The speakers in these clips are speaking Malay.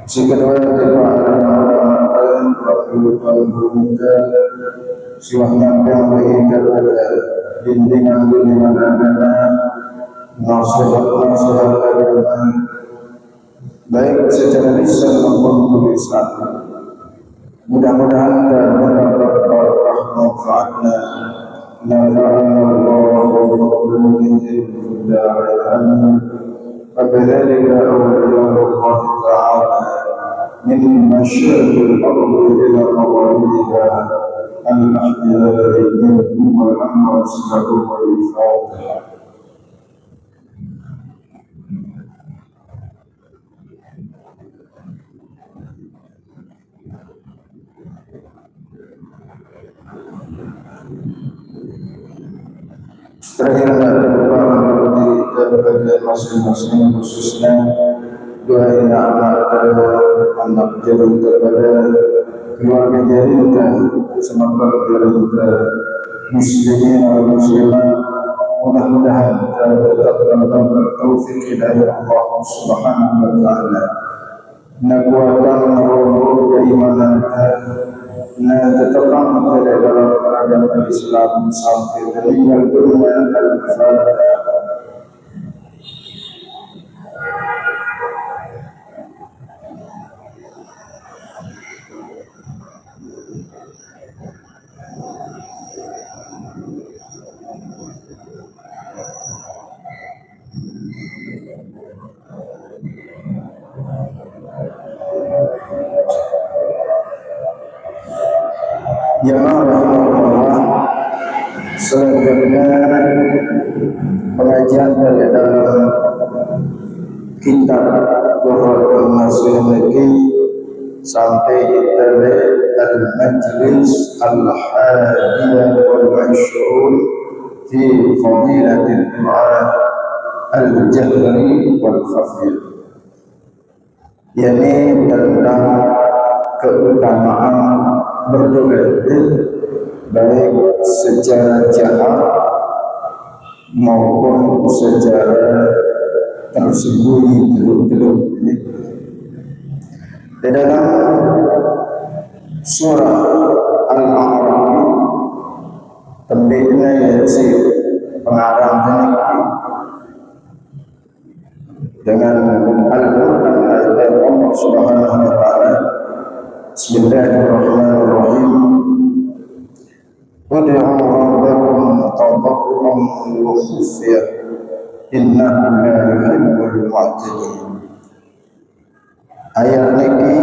Si kedua silahkan yang berikat pada bimbingan agama, nasihat agama, baik secara lisan maupun tulisan. Mudah-mudahan dan mendapat manfaatnya. Nafa'ana Allah wa وكذلك أولياء الله تعالى من مشارق الأرض إلى مغاربها الأحياء منهم والأموات لهم الفاتحة. Terakhir masing-masing khususnya doa anak jarum kepada keluarga jarum dan semoga keluarga muslimin dan muslimat mudah-mudahan tetap dalam taufik hidayah Allah Subhanahu wa taala. Nakuatan meroboh keimanan dan tetapkan pada dalam agama Islam sampai meninggal dunia. Al-Fatihah. Jemaah selanjutnya pengajian dari dalam kitab Tuhratul Nasihin sampai dari Al-Majlis Al-Hadiyah wal-Ashrun fi Fadilatul Du'a Al-Jahri wal-Khafiyah, yakni tentang keutamaan berdoa baik secara jahar maupun secara tersembunyi gelap-gelap. Di dalam surah Al-A'raf tembiknya yaitu pengarang dengan Al-Quran ayat Allah Subhanahu wa taala. Bismillahirrahmanirrahim. Ud'u rabbakum tadarruan wa khufyah innahu la yuhibbul mu'tadin. Ayat ini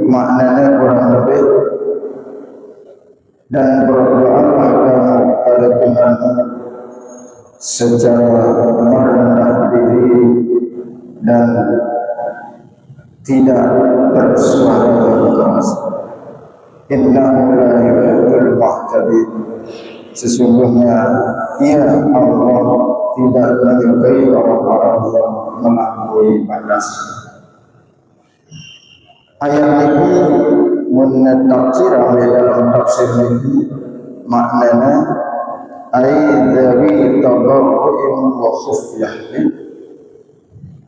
maknanya kurang lebih, dan berdoalah kamu kepada Tuhan secara merendah diri dan tidak bersuara yang keras. Innahu la yuhibbul mu'tadin. Sesungguhnya Ia Allah tidak menyukai orang-orang yang melampaui batas. Ayat ini menurut tafsir dalam tafsir ini maknanya ayat tadarru'in wa khufyah,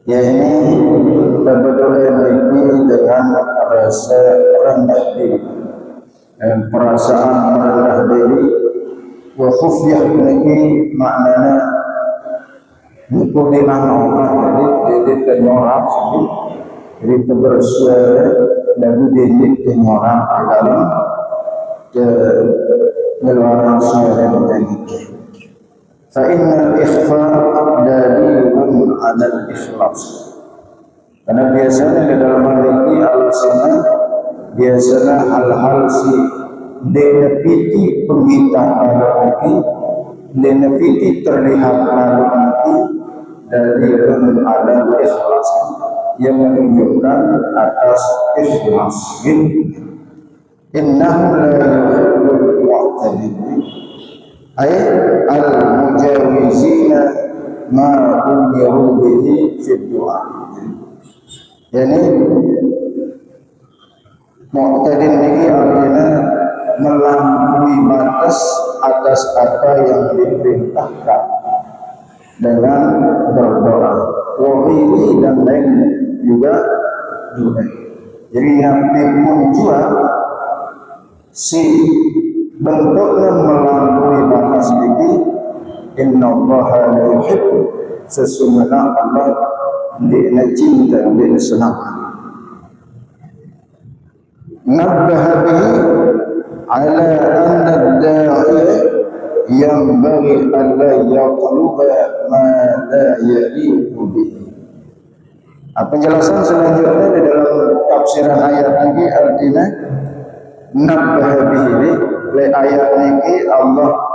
yakni berdoa ini dengan rasa rendah diri dan perasaan rendah diri. Wa khufyah ini maknanya bukan orang jadi penyorak, jadi bersuara dan didik penyorak dalam keluaran suara ini. Fa'inna ikhfa dalilun ala al-ikhlas. Karena biasanya di dalam hal ini alasannya biasanya hal-hal si denepiti permintaan lagi, denepiti terlihat lagi dalilun ala al-ikhlas yang menunjukkan atas ikhlas. Innahu la yuhibbul mu'tadin ay al-mujawizina ma umiru bihi fi du'a. Yani mu'tadin ini artinya melampaui batas atas apa yang diperintahkan dengan berdoa. Wahili dan lain juga doa. Jadi Nabi pun juga si bentuknya melampaui batas ini. Inna Allah la yuhibbu, sesungguhnya Allah dia cinta, dia senang. Nabbaha bihi ala anna ad-da'iya yanbaghi an la yaqluba ma la yaliqu bihi. Penjelasan selanjutnya di dalam tafsiran ayat ini artinya nabbaha bihi, le ayat ini Allah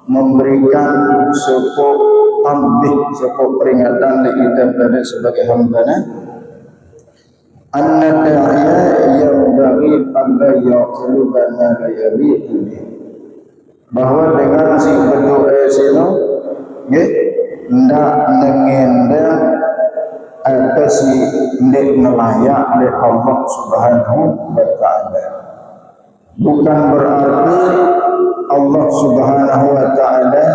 memberikan sebuah tambih, sebuah peringatan kita pada sebagai hamba-Nya. Anna da'iya yang bagi anda yaqluba ma la yaliqu bihi, bahwa dengan si berdoa sino nggih ndak nengendang apa si ndak nelayak oleh Allah Subhanahu wa taala. Bukan berarti Allah Subhanahu wa taala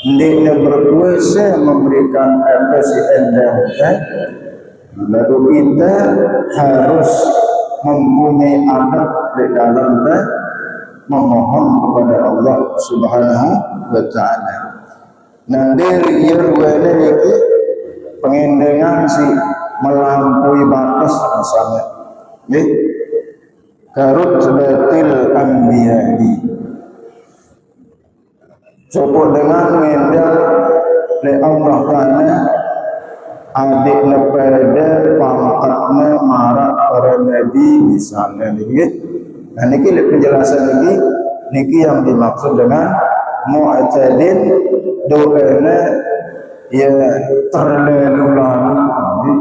tidak berkuasa memberikan apa si endang, lalu kita harus mempunyai adab di dalam memohon kepada Allah Subhanahu wa taala. Nanti irwane iki pengendengan si melampaui batas misalnya. Nggih. Karut sebatil anbiya'i, cukup dengan mengendal oleh Allah Ta'ala adik pada pangkatnya marak para nabi misalnya. Nah ini penjelasan ini niki yang dimaksud dengan mu'tadin, doanya ya terlalu lalu.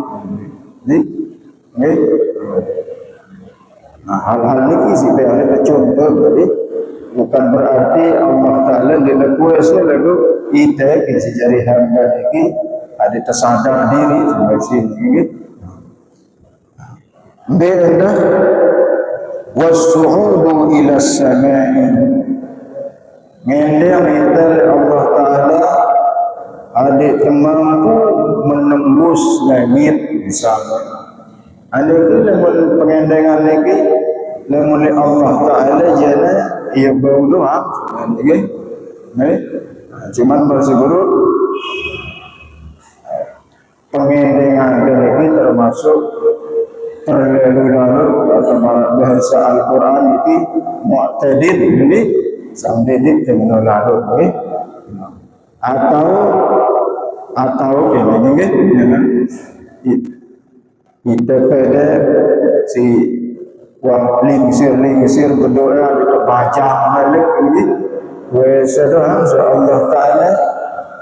Nah hal-hal ini sebenarnya contoh, jadi bukan berarti Allah Ta'ala tidak kuasa lalu kita sejari hamba ini ada tersadar diri sebagai sini. Beda wasu'udu ila samai, ngendang kita Allah Ta'ala ada mampu menembus langit misalnya. Ada kita pengendengan lagi oleh Allah Ta'ala jana ia bau doa cuman berseguru pengendengan ini termasuk terlalu atau bahasa Al-Quran itu mu'tadid, jadi sampai dengan lalu atau ini dengan kita pada si wah lingsir berdoa di kebaca malik ini kuasa Allah Ta'ala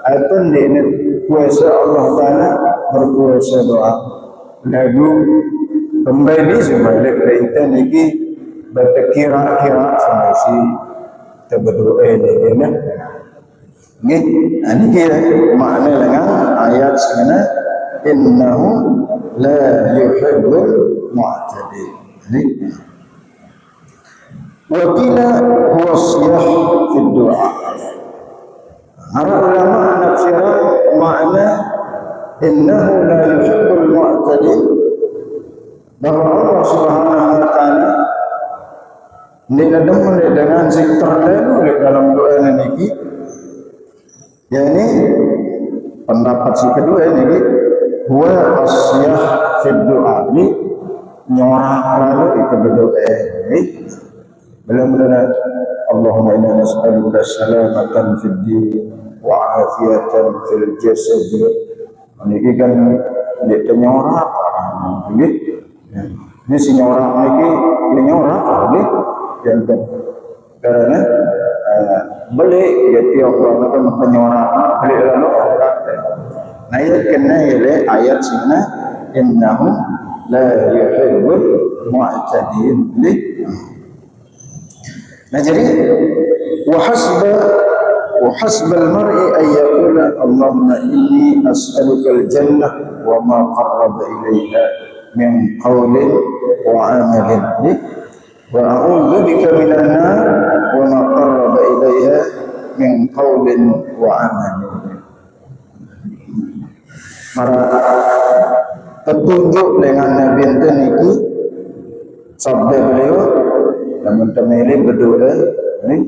apa ini kuasa Allah Ta'ala berkuasa doa lalu kembali sebalik kita ini berkira-kira sama si kita berdoa ini ini kira makna dengan ayat sebenarnya innahu la yuhibbul mu'tadin. Wakila huwa siyah fi doa. Para ulama nafsirah makna innahu la yuhibbul mu'tadin, bahwa Allah Subhanahu wa taala tidak demen dengan si terlalu dalam doa ini. Yani pendapat si kedua ini huwa asyah fi doa, ini nyorak lalu itu berdoa ini benar-benar Allahumma inna nas'aluka salamatan fid din wa afiatan fil jasad. Ini kan dia nyorak ini si nyorak ini nyorak yang karena beli jadi orang itu menyorak beli lalu nah ia kena oleh ayat sini innahu la yuhibbul mu'tadin. Nah jadi وحسب المرء أن يقول اللهم إني أسألك الجنة وما قرب إليها من قول وعمل وأعوذ بك من النار وما قرب إليها qaulin wa amalin. Mara petunjuk dengan Nabi itu niki sabda beliau namun temeli berdoa ni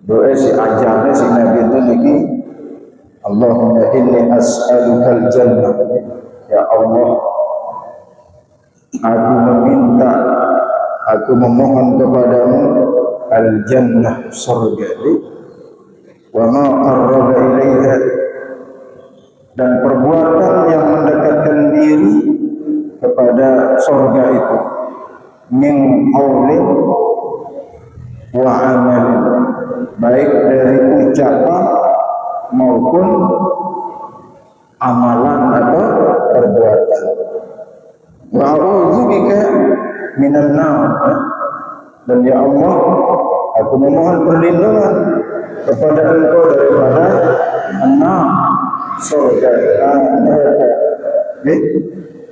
doa si ajarnya si Nabi itu niki Allahumma inni as'alukal jannah, ya Allah aku meminta, aku memohon kepadamu al-jannah, surga, wa ma qarraba ilaiha, dan perbuatan yang mendekatkan diri kepada surga itu, min qaulin wa amalin, baik dari ucapan maupun amalan atau perbuatan. Wa a'udzubika minan nar, dan ya Allah aku memohon perlindungan kepada Engkau daripada an-nar, surga, neraka.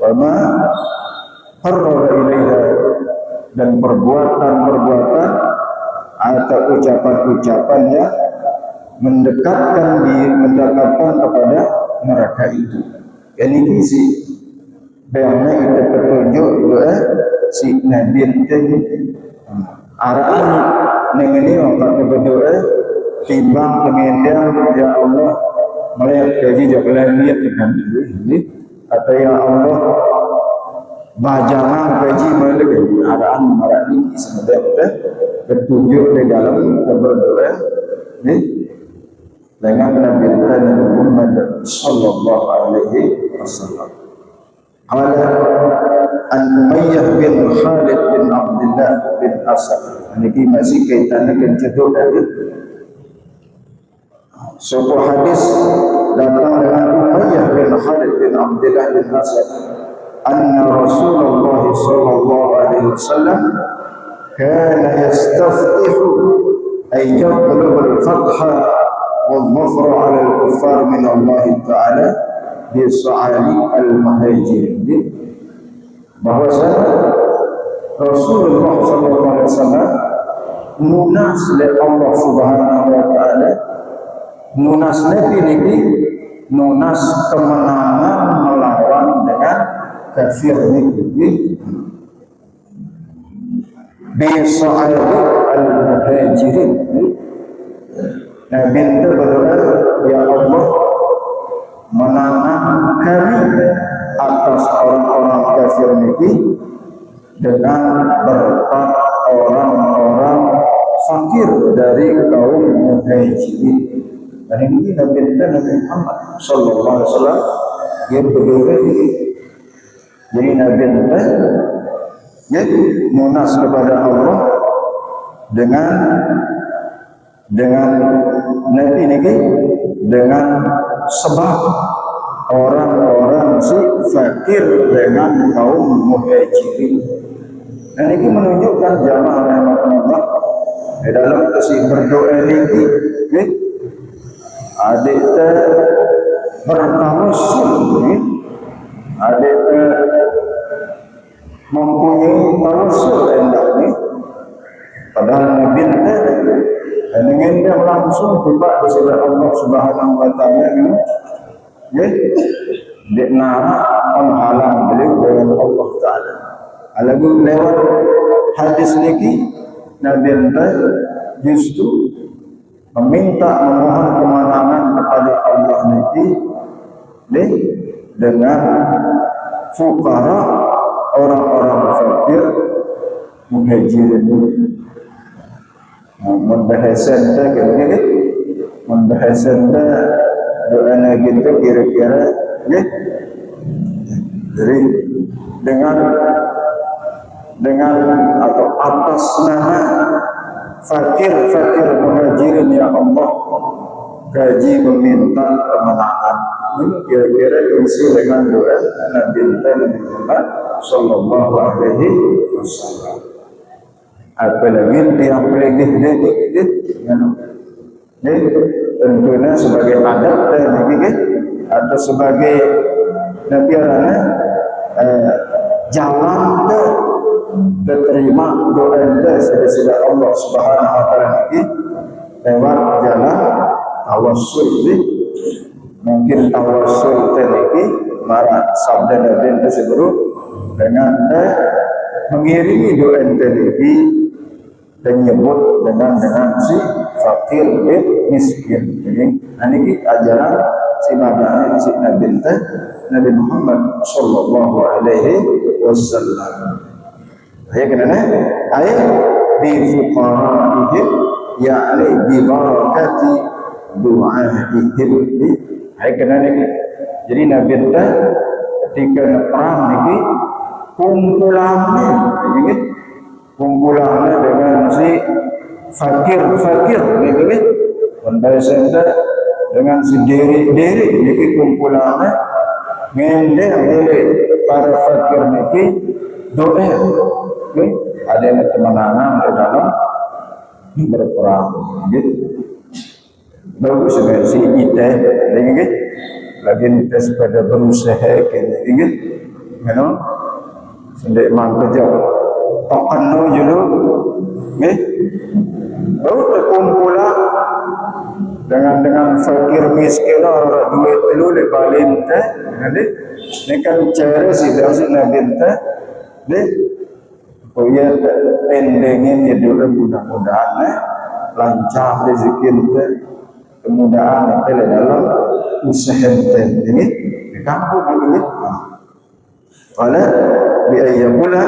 Wa ma qarraba ilaiha, dan perbuatan-perbuatan atau ucapan-ucapan yang mendekatkan kepada neraka itu. Ini kisi bayangnya kita petunjuk doa si Nabi itu arahan nengeni waktu berdoa timbang pengendang ya Allah melihat kaji jagalan niat dengan ini atau ya Allah bajangan kaji melihat arahan marani sebenarnya petunjuk di dalam berdoa ini dengan Nabi Muhammad sallallahu alaihi wasallam. Ala an Umayyah bin Khalid bin Abdullah bin Asad. Ini masih kaitannya dengan judul dari sebuah hadis datang dengan Umayyah bin Khalid bin Abdullah bin Asad. Anna Rasulullah sallallahu alaihi wasallam kana yastaftihu ay yaqulu al-fatha والظفر على الكفار من الله تعالى بصعالي المهاجرين. Bahwasanya Rasulullah SAW nunas oleh Allah Subhanahu Wa Taala, nunas Nabi ini nunas kemenangan melawan dengan kafir ini. Bisha'ali al-muhajirin. Nabi itu berdoa, ya Allah menanam kami atas orang-orang kafir ini dengan berkat orang-orang fakir dari kaum muhajirin. Dan ini Nabi Muhammad sallallahu alaihi wasallam yang berdoa ini. Jadi Nabi ya munas kepada Allah dengan Nabi ini dengan sebab orang-orang si fakir dengan kaum muhajirin. Dan ini menunjukkan jamaah rahmatullah di dalam kesih berdoa ini adik bertawasul adik mempunyai tawasul endak ni padahal Nabi dan dengan dia langsung tiba di sisi Allah Subhanahu Wa Taala ni, dia nak menghalang beliau dengan Allah Taala. Lalu lewat hadis ni, Nabi justru meminta memohon kemenangan kepada Allah ni dengan fuqara orang-orang fakir muhajirin. Membahasan dah membahasan dah doa Nabi itu kira-kira jadi dengan atau atas nama fakir muhajirin ya Allah gaji meminta kemenangan. Ini kira-kira isi dengan doa Nabi Muhammad sallallahu alaihi wasallam. Apalagi yang paling dikit tentunya sebagai adat dan atau sebagai Nabi jalan diterima doa anda sudah Allah Subhanahu Wa Taala lewat jalan tawassul ni mungkin tawassul tadi marah sabda Nabi tersebut dengan mengiringi doa tadi dan nyebut dengan si fakir dan miskin. Jadi ini ajaran si Nabi Muhammad sallallahu alaihi wasallam. Ayat kenapa? Ayat bi fuqaraihim ya'ni bi barakati du'aihim. Ayat kenapa? Jadi Nabi ketika perang ini kumpulannya dengan si fakir ini biasanya dengan si diri ini kumpulannya ngendek oleh para fakir ini doa ada yang kemenangan di dalam berperang gitu. Bagus sekali si kita lagi kita pada berusaha gitu sendiri kerja tokan dulu baru terkumpulah dengan fakir miskin orang duit dulu le balik nanti kan cara si Nabi ya endingnya jadi mudah-mudahan lancar rezeki kita kemudahan kita dalam usaha kita ini di kampung ini wala bi ayyamuna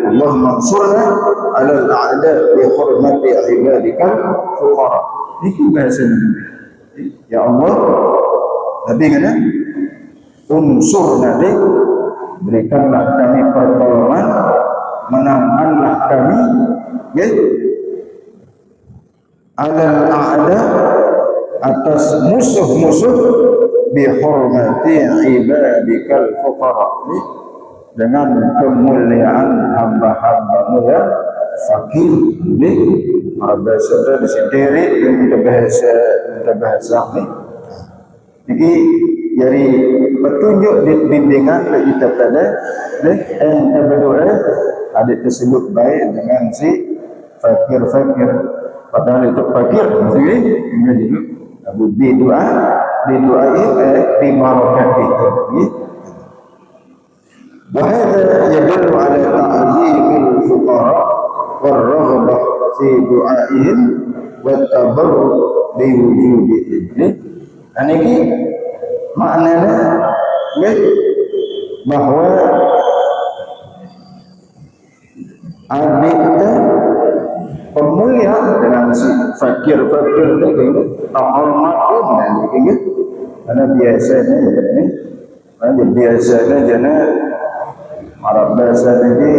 Allahumma ansurna ala al-a'da bi hurmati ibadika fuqara. Ini bahasa ya Allah Nabi kata unsurna berikanlah kami pertolongan menangkanlah kami ya alal a'da atas musuh-musuh bi hurmati ibadikal fuqara dengan kemuliaan hamba-hambamu yang fakir ni bahasa di sendiri kita bahasa ni jadi dari petunjuk di bimbingan kita pada yang berdoa ada tersebut baik dengan si fakir padahal itu fakir jadi di doa di barakati وهذا يدل على تعظيم الفقراء والرغبة في دعائهم والتبرك بوجودهم. Ini maknanya bahwa ada pemuliaan dengan si fakir itu hormatnya karena biasanya jangan Arab bahasa ini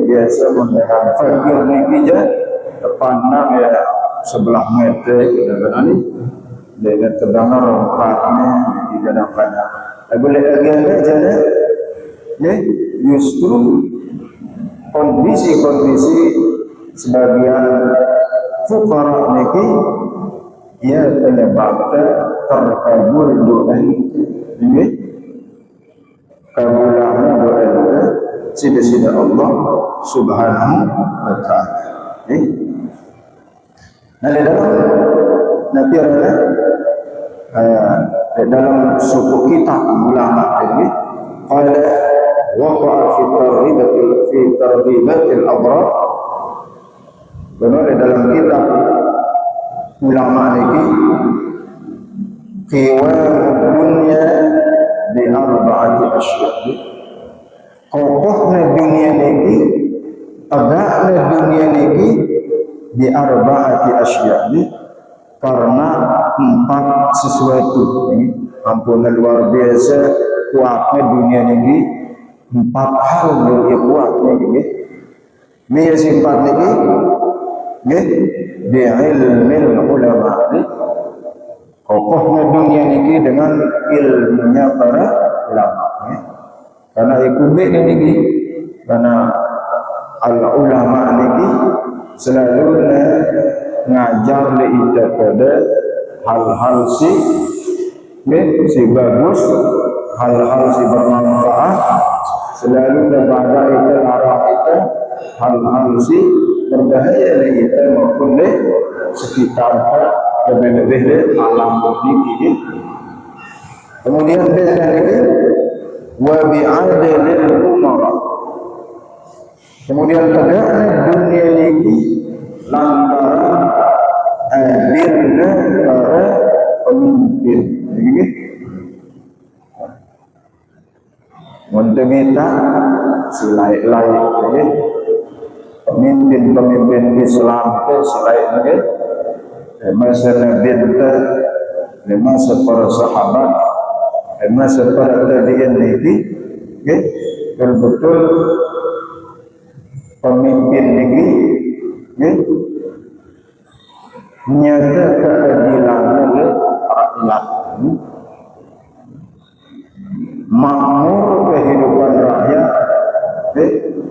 biasa menggunakan fakir ini je pandang ya sebelah meter kadang-kadang ni dengan terdengar rompaknya di kadang-kadang boleh agak je justru kondisi sebagian fuqara niki ia penyebabkan terkabul doa ini kabulnya doa sida-sida Allah subhanahu wa ta'ala. Nah, dalam suku kita ulama ini qala waqa'a fi targhibatil abrar benar dalam kitab ulama ini qiwamud dunya di arba'ati asya' kokohnya dunia ini tegaknya dunia ini di arba'ati asya' karena 4 sesuatu ini ampun luar biasa kuatnya dunia ini 4 hal yang kuatnya ini dia sifat ini di ilmu ulama ini kokohnya dunia ini dengan ilmunya para ulama karena ikubik ini karena al-ulama ini selalu ngajar kita pada hal-hal si bagus hal-hal si bermanfaat selalu kepada kita larang kita hal-hal si berbahaya kita maupun di sekitar lebih-lebih dia alam ini. Kemudian dia lagi wa bi'adilil umara. Kemudian tegaknya dunia ini lantaran adilnya para pemimpin. Begini. Untuk kita silai-lai pemimpin-pemimpin Islam itu silai-lai masa Nabi kita masa para sahabat masa para tabi'in ini betul-betul pemimpin ini nyata keadilan rakyat, makmur kehidupan rakyat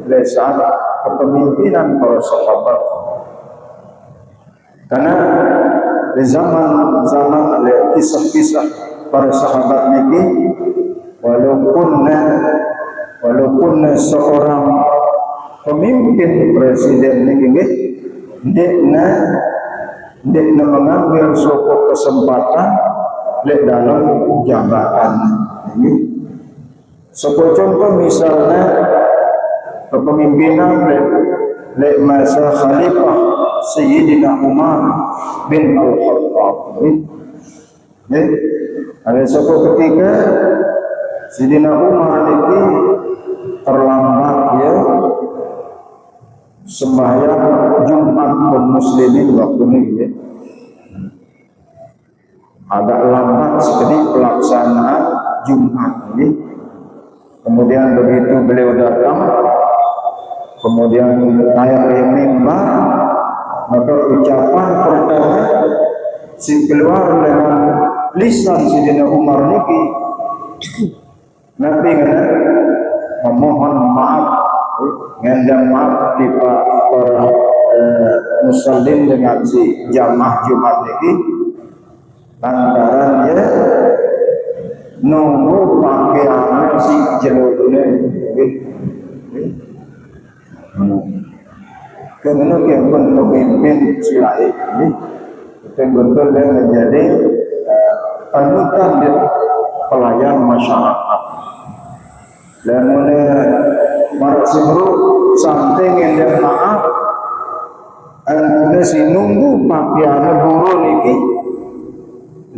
lesar kepemimpinan para sahabat. Karena di zaman kisah-kisah para sahabat ini walaupun seorang pemimpin presiden ini dia mengambil suatu kesempatan dalam jabatan ini. Sebagai contoh misalnya kepemimpinan masa Khalifah Sayyidina Umar bin Al-Khattab. Ada suatu ketika Sayyidina Umar ini terlambat ya sembahyang Jumat kaum muslimin waktu ini ya. Agak lambat sekali pelaksanaan Jumat ini. Kemudian begitu beliau datang, kemudian naik ke mimbar, maka ucapan pertama sing keluar dengan lisan Sayyidina Umar niki Nabi kena memohon maaf, ngandang maaf di para muslim dengan si jamaah Jumat niki lantaran dia nunggu pakaiannya si jelurnya karena yang pemimpin silai ini betul-betul dia menjadi panutan dan pelayan masyarakat. Dan oleh Marak Simru samping yang maaf si nunggu pakaiannya guru ini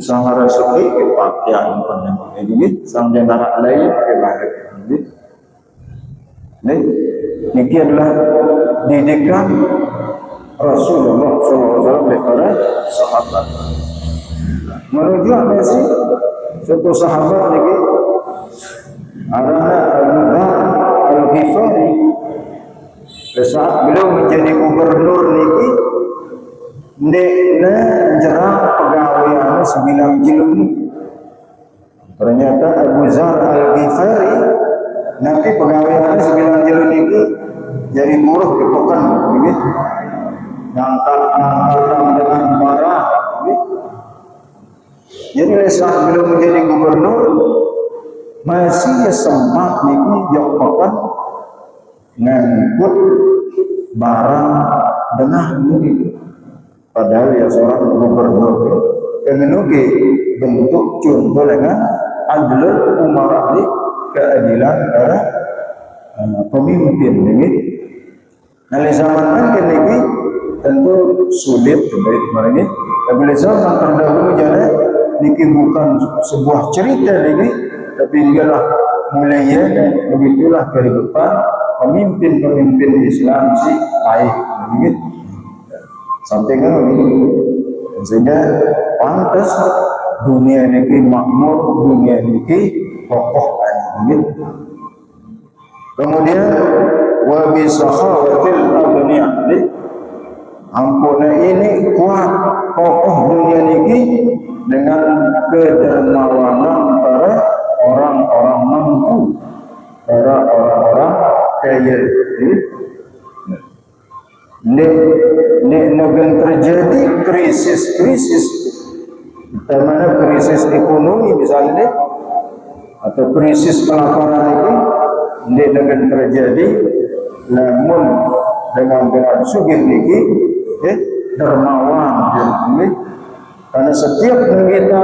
sangat resmi ke pakaian penembak ini sang jendara lain ke lahir ini ini adalah didikan Rasulullah SAW kepada sahabat. Merujuk apa sih? Suatu sahabat ini adalah Al-Ghifari. Saat beliau menjadi gubernur ini ndekna jerah pegawaiannya 9 jilid. Ternyata Abu Zar Al-Ghifari nanti pegawaiannya 9 jilid ini jadi buruh di pekan ini ngangkat dengan marah ini. Jadi saat beliau menjadi gubernur masih sempat ini jauh pekan ngangkut barang denah ini. Padahal ya seorang gubernur kemenuki bentuk contoh dengan adlul umarah di keadilan para pemimpin ini. Nah, zaman kan ini tentu sulit kembali kemarin ini. Tapi zaman terdahulu jadi ini bukan sebuah cerita ini, tapi inilah mulainya begitulah kehidupan pemimpin-pemimpin Islam si baik ini. Sampingnya sehingga pantas dunia ini makmur, dunia ini kokoh gitu. Kemudian wa bi sakhawatil agniya, ampuna ini kuat kokoh dunia ini dengan kedermawanan para orang-orang mampu, para orang-orang kaya. Negara terjadi krisis mana krisis ekonomi misalnya atau krisis kelaparan ini negara terjadi namun dengan sugih ini dermawan ini Karena setiap kita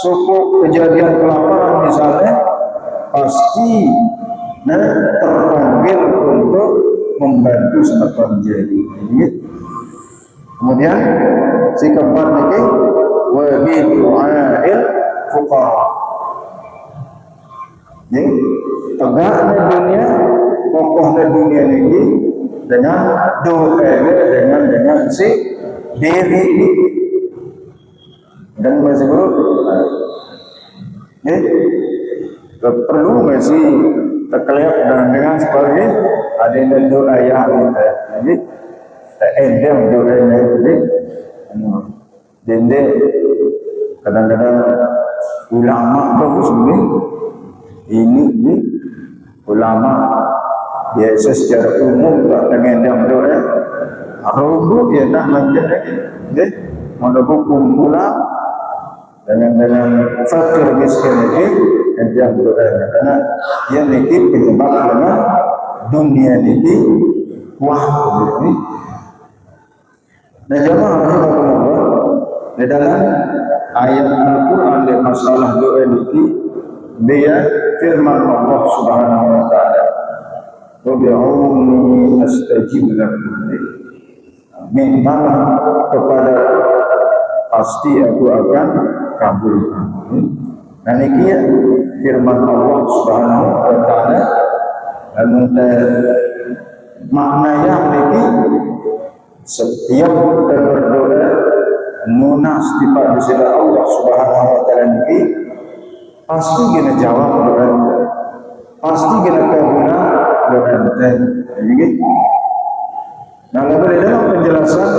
suku kejadian kelaparan misalnya, pasti terpanggil untuk membantu sahabat jadi. Kemudian si keempat lagi wa bi du'ail fuqara. Jadi tegaknya dunia, kokohnya dunia ini dengan doa, dengan si diri ini. Dan masih perlu masih terkelihat dengan sebagai ada yang doa yang jadi endem doanya jadi dende kadang-kadang ulama bagus ini ulama biasa secara umum tak dengan doa robo ya tak macam ni menurut kumpulan dengan fakir miskin ini yang doa karena dia mikir penyebab dengan dunia ini wah ini. Dan jemaah rahimahullah di dalam ayat Al-Quran di masalah doa ini dia firman Allah Subhanahu wa taala Rabbi'uni astajib lakum mintalah kepada pasti aku akan kabulkan. Dan ini firman Allah Subhanahu wa taala dan maknanya ini setiap kita berdoa munas di pada Allah Subhanahu wa taala ini pasti kena jawab doa, pasti kena kabulkan doa kita. Jadi nah lalu dalam penjelasan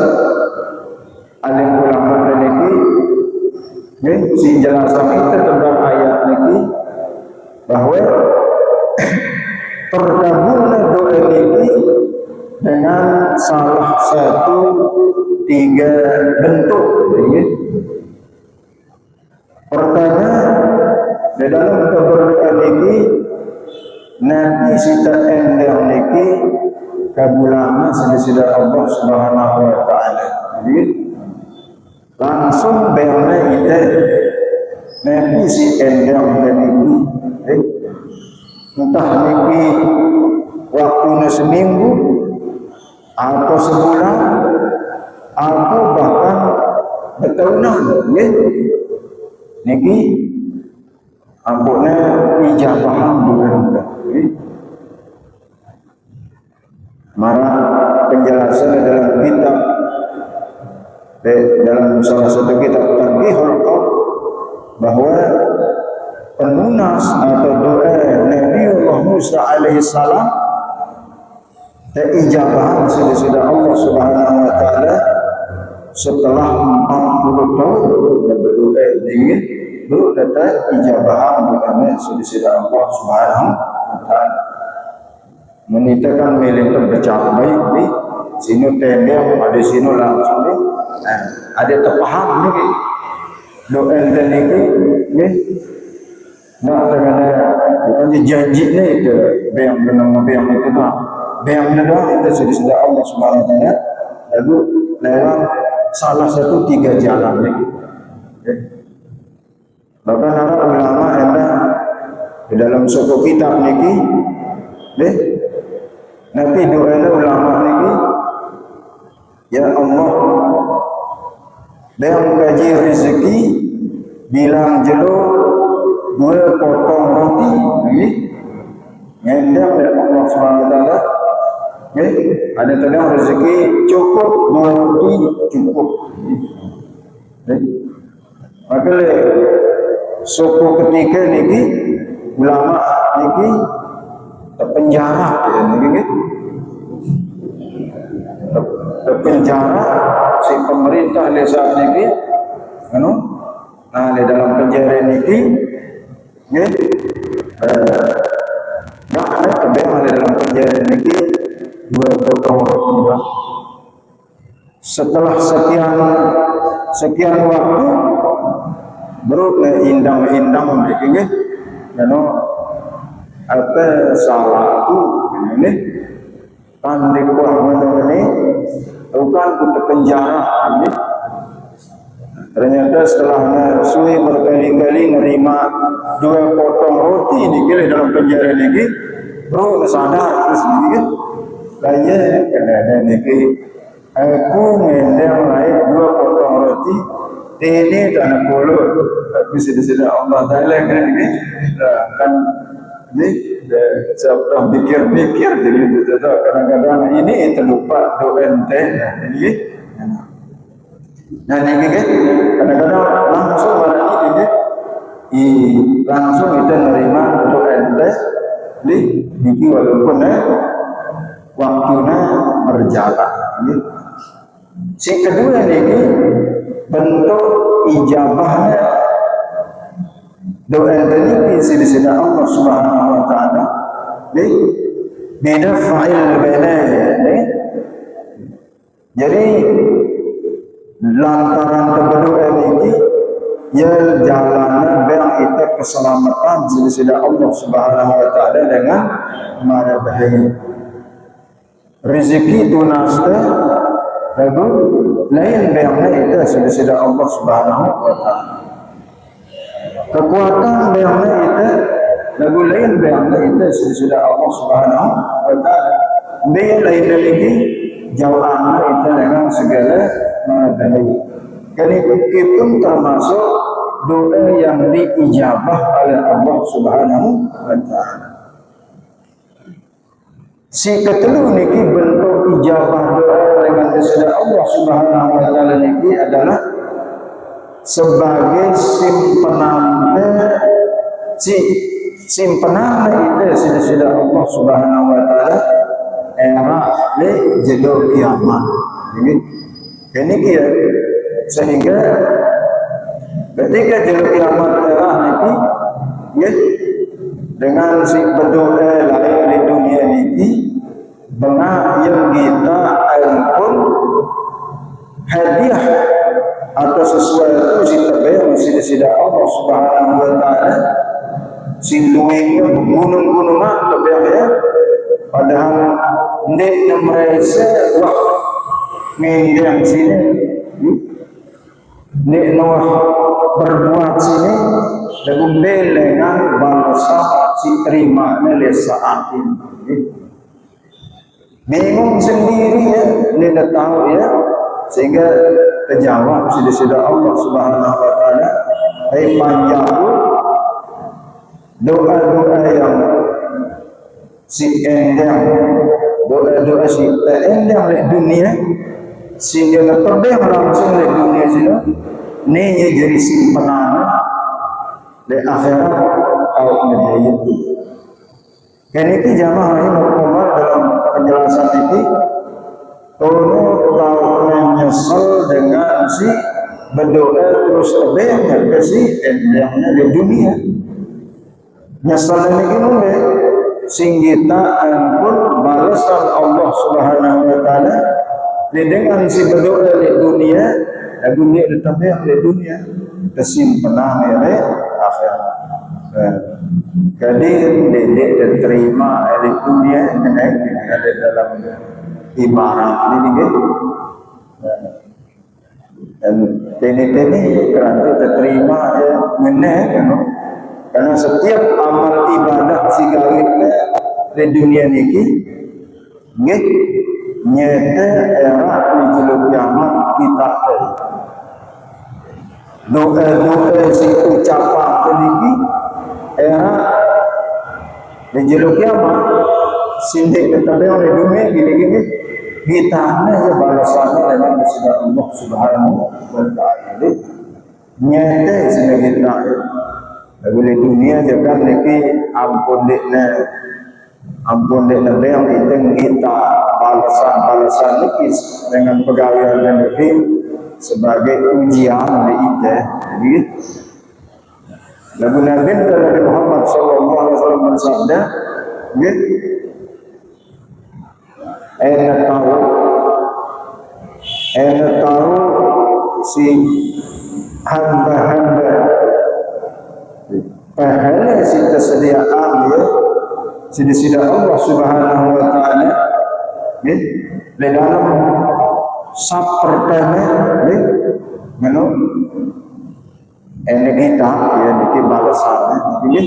alim ulama ini si jelasan itu tentang ayat ini bahwa terkabulnya doa ini dengan salah satu 3 bentuk. Pertama, di dalam berdoa ini Nabi sita endang niki kabulana sedih Allah Subhanahu wa taala. Jadi langsung benar ide Nabi si endang niki entah niki waktunya seminggu atau sebulan atau bahkan bertahunan niki ampune ijabahan bukan marah penjelasan dalam kitab dalam salah satu kitab Tanbihul Qaul bahwa penunas atau doa Nabiullah Musa alaihissalam ijabahan sudah Allah Subhanahu wa taala setelah 40 tahun berdoa ingin itu data ijabahan bukannya sudah Allah Subhanahu wa taala menitakan milik terpecah baik di sini tendang ada sini langsung ni ada terpaham ni doa ini ni nak dengan janji ni itu yang itu dah yang kedua itu sudah Allah Subhanahu wa taala lalu lewat salah satu 3 jalan ni. Bahkan para ulama ada di dalam suku kitab niki nanti doa ulama niki ya Allah dan kaji rezeki bilang jelo 2 potong roti ini ngendang dari Allah Subhanahu wa taala ada tengah rezeki cukup 2 roti cukup maka suku ketiga niki ulama niki terpenjara niki terpenjara si pemerintah desa niki nah di dalam penjara niki makna kebenaran di dalam penjara niki 2 potong roti. Setelah sekian waktu baru indang begini apa salah tu ini pandai kuah ini bukan untuk penjara ini Ternyata setelah Sui berkali-kali menerima 2 potong roti ni dalam penjara ni, bro sadar terus ni kan. Kaya kena ni aku mendang naik 2 potong roti, ini tak nak kolot. Tapi sudah Allah Taala kan ni sebab pikir-pikir jadi kadang-kadang ini terlupa doa ente ini. Nah ini kan kadang-kadang langsung barang ini langsung kita menerima doa ente di walaupun waktunya berjalan. Si kedua ini bentuk ijabahnya doa ini sisi Allah Subhanahu wa taala beda fa'il benaya. Jadi lantaran berdoa ini ya jalannya biar kita keselamatan sisi Allah Subhanahu wa taala dengan mara bahaya. Rezeki itu nasta lagu lain biarnya itu sisi Allah Subhanahu wa taala. Kekuatan biarnya itu lagu lain biarnya itu sudah Allah Subhanahu wa taala. Biar lain lagi jawabannya itu dengan segala bahaya. Jadi itu termasuk doa yang diijabah oleh Allah Subhanahu wa taala. Si ketelu niki bentuk ijabah doa dengan sudah Allah Subhanahu wa taala niki adalah sebagai simpenan itu sudah Allah Subhanahu wa taala era le jelo kiamat. Ini kia sehingga ketika jelo kiamat era ini ya dengan si berdoa lain di dunia ini benar yang kita pun hadiah atau sesuatu si terbayang sida Allah Subhanahu wa taala si luwingnya gunung-gunungan terbayang ya padahal nek mereka wah ngendang sini nek Noah berbuat sini lagu dengan bangsa si terima oleh saat ini bingung sendiri ya dia tahu ya sehingga terjawab sudah Allah Subhanahu wa taala panjang doa-doa yang si endang doa-doa si endang di dunia sehingga terbang langsung di dunia sini ni jadi simpanan di akhirat atau di itu. Kan itu jamaah ini mukmah dalam penjelasan ini Tono tahu menyesal dengan si berdoa terus terbang ke si endangnya di dunia. Nyesal ini gimana? Singgita ampun balasan Allah Subhanahu wa taala dengan si berdoa di dunia, dunia terbang di dunia kesimpangan ya akhirat. Jadi dia diterima di dunia ada dalam ibarat ini gitu. Dan ini kerana diterima ya benar kan? Karena setiap amal ibadah si gawe di dunia ini nyata era dijuluk kiamat kita doa-doa si ucapan ini era dijuluk kiamat sindik tetapi oleh dunia gini-gini kita ya balasannya dengan sudah Allah Subhanahu wa taala nyata sehingga kita bila dunia juga niki ampun dekna yang kita balasan niki dengan pegawai dan niki sebagai ujian dari kita. Jadi Nabi Muhammad sallallahu alaihi wasallam bersabda, tahu si hamba-hamba pahala si tersediaan ya sida Allah Subhanahu wa taala di dalam sab pertama ngono ini kita ya niki balasan niki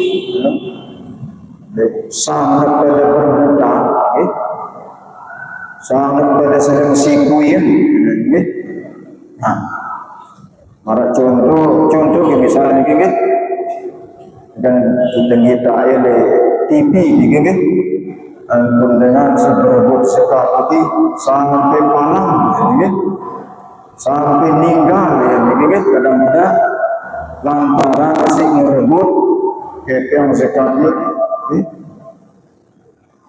sangat pada perbuatan sangat pada saling sikuin nah mara contoh misalnya niki dan kita ada TV niki dengan seberebut sekali sampai palang sampai meninggal ya niki kadang-kadang lantaran si merebut yang sekali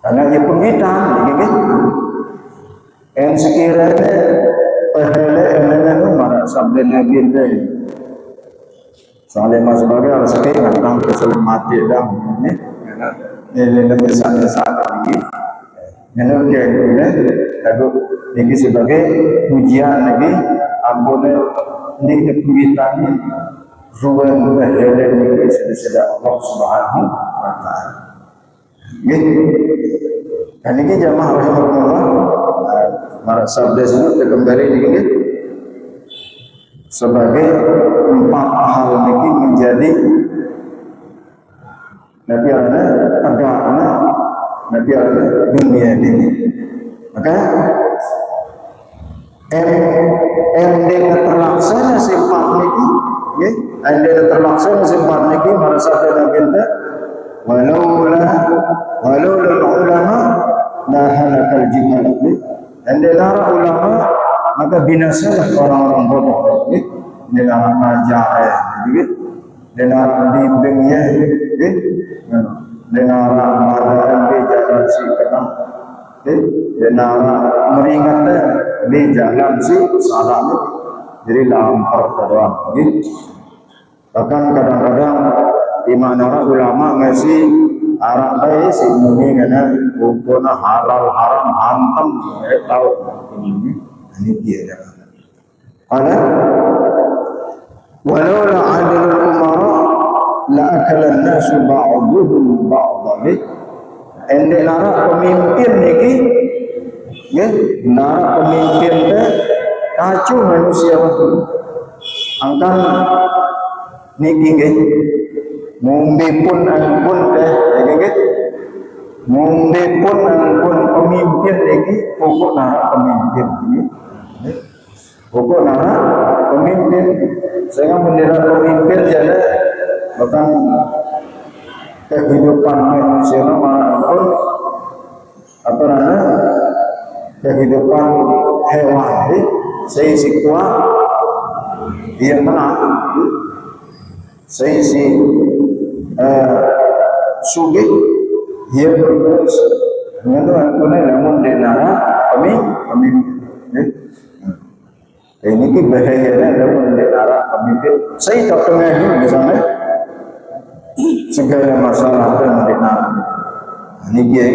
karena dia pengitan gitu yang sekiranya pahala elemen marah sampai nabi ini soalnya mas sebagai harus sekiranya tentang keselam mati dah ini lebih sangat lagi ini lalu ini sebagai ujian lagi ampun ini pengitan ruang pahala ini sudah Allah Subhanahu wa Ta'ala. Dan ini jamaah rahimahullah para sabda itu kembali ini sebagai 4 hal ini menjadi nabi ana agama nabi ana dunia ini. Maka ende terlaksana sifat niki nggih ende terlaksana sifat niki para sabda nabi kita walaula ulama la halakal jimal ende lara ulama maka binasalah orang-orang bodoh nggih dilarang ngajar nggih dilarang bimbingnya nggih dilarang marahan di jalan si kenal dilarang meringatkan di jalan si salah jadi lampar doang nggih bahkan kadang-kadang di mana ulama ngasih arah baik si muni kena hukumnya halal haram hantam tahu ini dia dah. Ada walau la adilul umara la akalan nasu ba'duhum ba'dhan. Ende lara pemimpin niki ya lara pemimpin teh kacau manusia waktu angkan niki nggih ngombe pun ampun teh nggih ngombe pun ampun pemimpin niki pokok lara pemimpin ini pokok lara pemimpin saya bendera pemimpin jadi bahkan kehidupan manusia maupun apa namanya kehidupan hewan saya si kuat dia menang saya si sugih dia berterus dengan tuan namun denara pemimpin ini ki bahayanya dalam denara pemimpin saya tak pernah di sana segala masalah dalam denara ini dia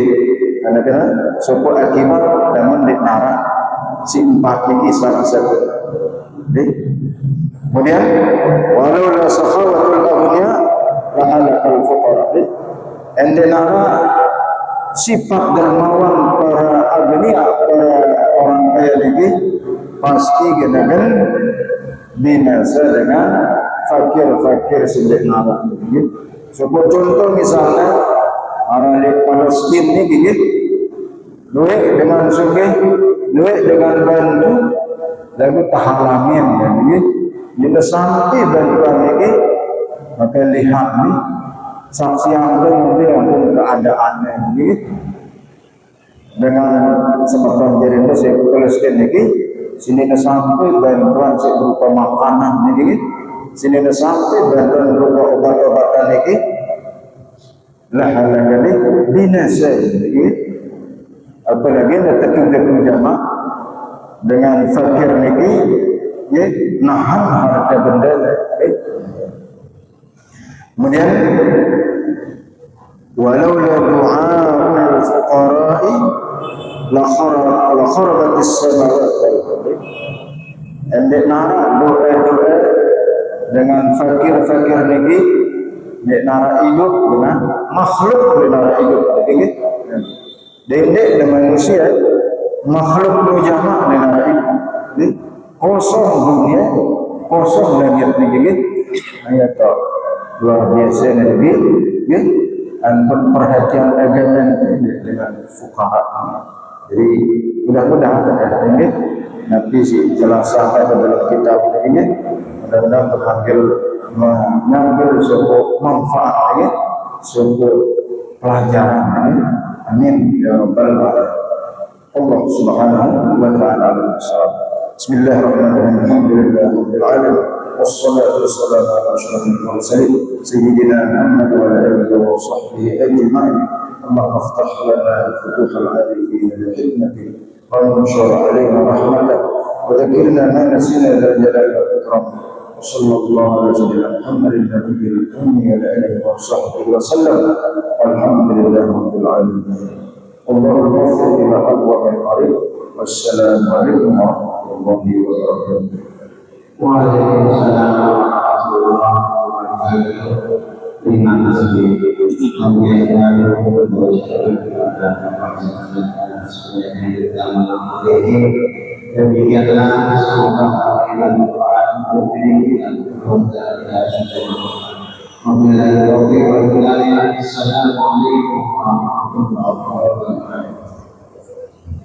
karena support akibat dalam denara si 4 ini salah satu kemudian walau la sakhawatul aghniya la halakal fuqara denara sifat dermawan para agniya para orang kaya ini pasti genakan binasa dengan fakir-fakir sederhana ini. Sebuah contoh misalnya orang di Palestin ini gini, duit dengan sugih, duit dengan bantu, lalu tahalangin dan ini, jika sampai bantuan ini, maka lihat ni saksi yang pun keadaannya ini dengan seperti jadi Mesir Palestin ini. Sini dah sampai bantuan berupa makanan ni, sini dah sampai bantuan berupa obat-obatan ni, lah halangan ni binasa ni. Apalagi nak tertutup jamaah dengan fakir ni, ya nahan harta benda ni. Kemudian walau la du'a'ul fuqara'i la kharabatis samawati endek nara doa dengan fakir-fakir negeri dek nara hidup dengan makhluk dek nara hidup dek dengan manusia makhluk berjamaah dek nara hidup kosong dunia kosong langit niki ayat luar biasa niki nggih dan perhatian agama dengan fuqaha. Jadi mudah-mudahan ini nanti si jelasan dalam kitab ini mudah-mudahan mengambil sebuah manfaat ini, sebuah pelajaran ini. Amin ya rabbal alamin. Allah subhanahu wa ta'ala. Bismillahirrahmanirrahim. Alhamdulillahirabbil alamin. Wassalatu wassalamu ala asyrafil mursalin sayyidina Muhammad wa ala alihi wa sahbihi ajma'in. اللهم افتح لنا فتوح العارفين بحكمتك وانشر علينا رحمتك وذكرنا ما نسينا ذا الجلال والاكرام وصلى الله على سيدنا محمد النبي الامي وعلى اله وصحبه وسلم والحمد لله رب العالمين. الله الموفق الى اقوى الطريق والسلام عليكم ورحمه الله وبركاته. وعليكم السلام ورحمه الله وبركاته. Terima kasih kami yang demikianlah semoga kalian Assalamualaikum warahmatullahi wabarakatuh.